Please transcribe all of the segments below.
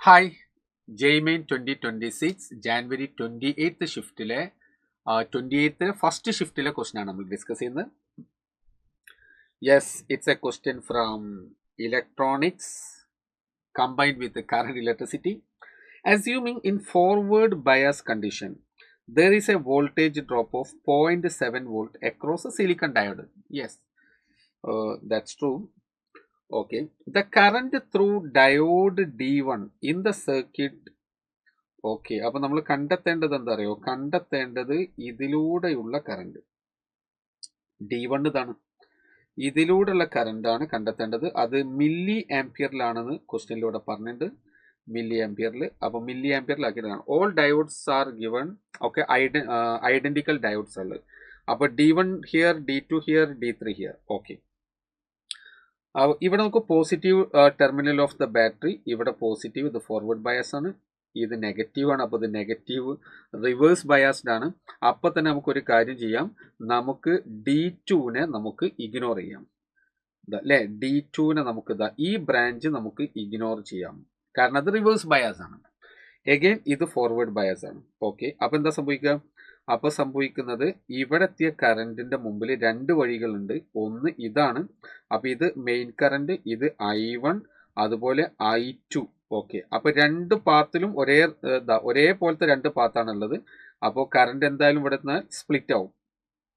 Hi ജെയ്മെയിൻ 2026 January 28 ഷിഫ്റ്റിലെ 28 first ഷിഫ്റ്റിലെ question ആണ് നമ്മൾ discuss ചെയ്യുന്നത്. Yes, it's A question from electronics combined with the current electricity. Assuming in forward bias condition, there is a voltage drop of 0.7 volt across a silicon diode. Yes, that's true. Okay, the current through diode D1 in the circuit. Okay, അപ്പൊ നമ്മൾ കണ്ടെത്തേണ്ടത് എന്താ അറിയോ? കണ്ടെത്തേണ്ടത് ഇതിലൂടെയുള്ള current D1 ഇതാണ്. ഇതിലൂടെയുള്ള കറണ്ടാണ് കണ്ടെത്തേണ്ടത്. അത് milli ആംപിയറിലാണെന്ന് ക്വസ്റ്റ്യനിലൂടെ പറഞ്ഞിട്ടുണ്ട്. മില്ലി ആംപിയറിൽ. അപ്പൊ മില്ലി ആംപിയറിലാക്കിയിട്ടാണ്. All diodes are given. Okay, identical diodes ഉള്ളത്. അപ്പൊ D1 here, D2 here, D3 here. Okay, ഇവിടെ നമുക്ക് positive terminal of the battery. ഇവിടെ പോസിറ്റീവ്, ഇത് ഫോർവേഡ് ബയസ് ആണ്. ഇത് നെഗറ്റീവ് ആണ്. അപ്പോൾ ഇത് നെഗറ്റീവ് റിവേഴ്സ് ബയാസ്ഡ് ആണ്. അപ്പോൾ തന്നെ നമുക്കൊരു കാര്യം ചെയ്യാം, നമുക്ക് D2നെ നമുക്ക് ഇഗ്നോർ ചെയ്യാം അല്ലേ? D2നെ നമുക്ക് ഈ ബ്രാഞ്ച് നമുക്ക് ഇഗ്നോർ ചെയ്യാം, കാരണം അത് റിവേഴ്സ് ബയാസ് ആണ്. എഗെയിൻ ഇത് ഫോർവേഡ് ബയാസ് ആണ്. ഓക്കെ, അപ്പോൾ എന്താ സംഭവിക്കുക? അപ്പോൾ സംഭവിക്കുന്നത്, ഇവിടെ എത്തിയ കറണ്ടിന്റെ മുമ്പിൽ രണ്ട് വഴികളുണ്ട്. ഒന്ന് ഇതാണ്. അപ്പോൾ ഇത് മെയിൻ കറണ്ട്, ഇത് I1, അതുപോലെ I2. ഓക്കെ, അപ്പൊ രണ്ട് പാത്തിലും ഒരേപോലത്തെ രണ്ട് പാത്താണുള്ളത്. അപ്പോൾ കറണ്ട് എന്തായാലും ഇവിടെ നിന്ന് സ്പ്ലിറ്റ് ആവും.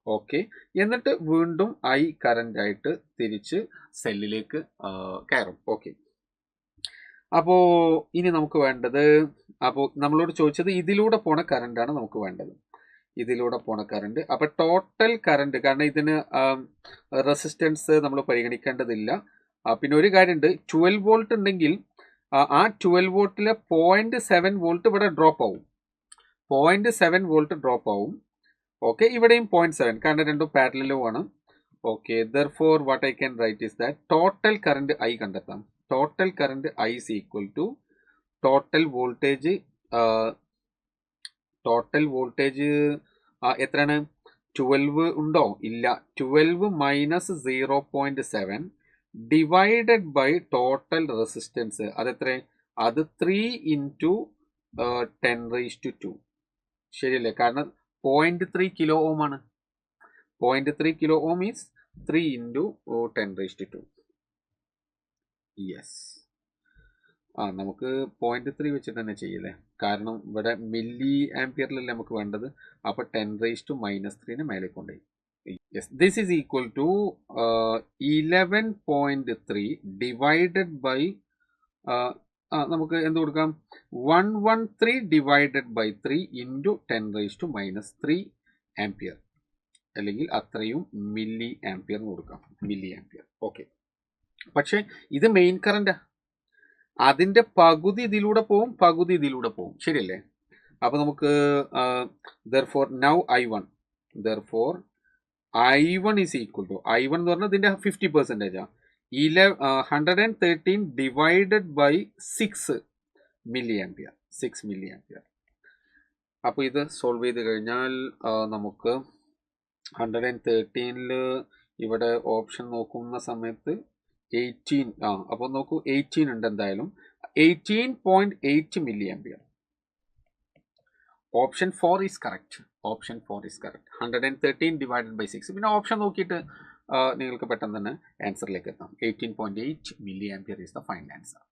ഓക്കെ, എന്നിട്ട് വീണ്ടും I കറണ്ട് ആയിട്ട് തിരിച്ച് സെല്ലിലേക്ക് കയറും. ഓക്കെ, അപ്പോൾ ഇനി നമുക്ക് വേണ്ടത്, അപ്പോൾ നമ്മളോട് ചോദിച്ചത് ഇതിലൂടെ പോണ കറണ്ടാണ് നമുക്ക് വേണ്ടത്. ഇതിലൂടെ പോണ കറണ്ട്. അപ്പൊ ടോട്ടൽ കറണ്ട്, കാരണം ഇതിന് റെസിസ്റ്റൻസ് നമ്മൾ പരിഗണിക്കേണ്ടതില്ല. പിന്നെ ഒരു കാര്യമുണ്ട്, 12 വോൾട്ട് ഉണ്ടെങ്കിൽ ആ 12 വോൾട്ടിലെ 0.7 വോൾട്ട് ഇവിടെ ഡ്രോപ്പ് ആവും. 0.7 വോൾട്ട് ഡ്രോപ്പ് ആവും. ഓക്കെ, ഇവിടെയും 0.7, കാരണം രണ്ടും പാരലലും ആണ്. Okay, therefore what I can write is that total current I കണ്ടെത്താം. Total current I is equal to total voltage. Total voltage എത്രയാണ്? 12 ഉണ്ടോ? ഇല്ല. 12 minus 0.7 divided by total resistance. അതെത്ര? അത് 3 ഇൻറ്റു 10⁻². ശരിയല്ലേ? കാരണം 0.3 കിലോ ഓം ആണ്. 0.3 kilo ohm is 3 into 10⁻². Yes, നമുക്ക് 0.3 വെച്ചിട്ട് തന്നെ ചെയ്യല്ലേ, കാരണം ഇവിടെ മില്ലി ആംപിയറിലല്ലേ നമുക്ക് വേണ്ടത്. അപ്പൊ 10⁻³ മേലെ കൊണ്ടുപോയി. Yes, this is equal to 11.3 divided by നമുക്ക് എന്ത് കൊടുക്കാം? 113 ഡിവൈഡഡ് ബൈ 3 ഇൻറ്റു 10⁻³ ആംപിയർ, അല്ലെങ്കിൽ അത്രയും മില്ലി ആംപിയർ കൊടുക്കാം. Milli ampere. ഓക്കെ, പക്ഷെ ഇത് മെയിൻ കറണ്ടാ. അതിന്റെ പകുതി ഇതിലൂടെ പോവും, പകുതി ഇതിലൂടെ പോവും. ശരിയല്ലേ? അപ്പൊ നമുക്ക് therefore now I1 is equal to I1 എന്ന് പറഞ്ഞാൽ ഇതിന്റെ 50%. 113 divided by 6 milli ampere. 6 milli ampere. അപ്പൊ ഇത് സോൾവ് ചെയ്ത് കഴിഞ്ഞാൽ നമുക്ക് 113 ഇവിടെ ഓപ്ഷൻ നോക്കുന്ന സമയത്ത് 18, അപ്പോൾ നോക്കൂ, 18 ഉണ്ട് എന്തായാലും. 18.8 milli ampere. Option 4 is correct. Option 4 is correct. 113 divided by 6. പിന്നെ ഓപ്ഷൻ നോക്കിയിട്ട് നിങ്ങൾക്ക് പെട്ടെന്ന് തന്നെ ആൻസറിലേക്ക് എത്താം. 18.8 milli ampere is the final answer.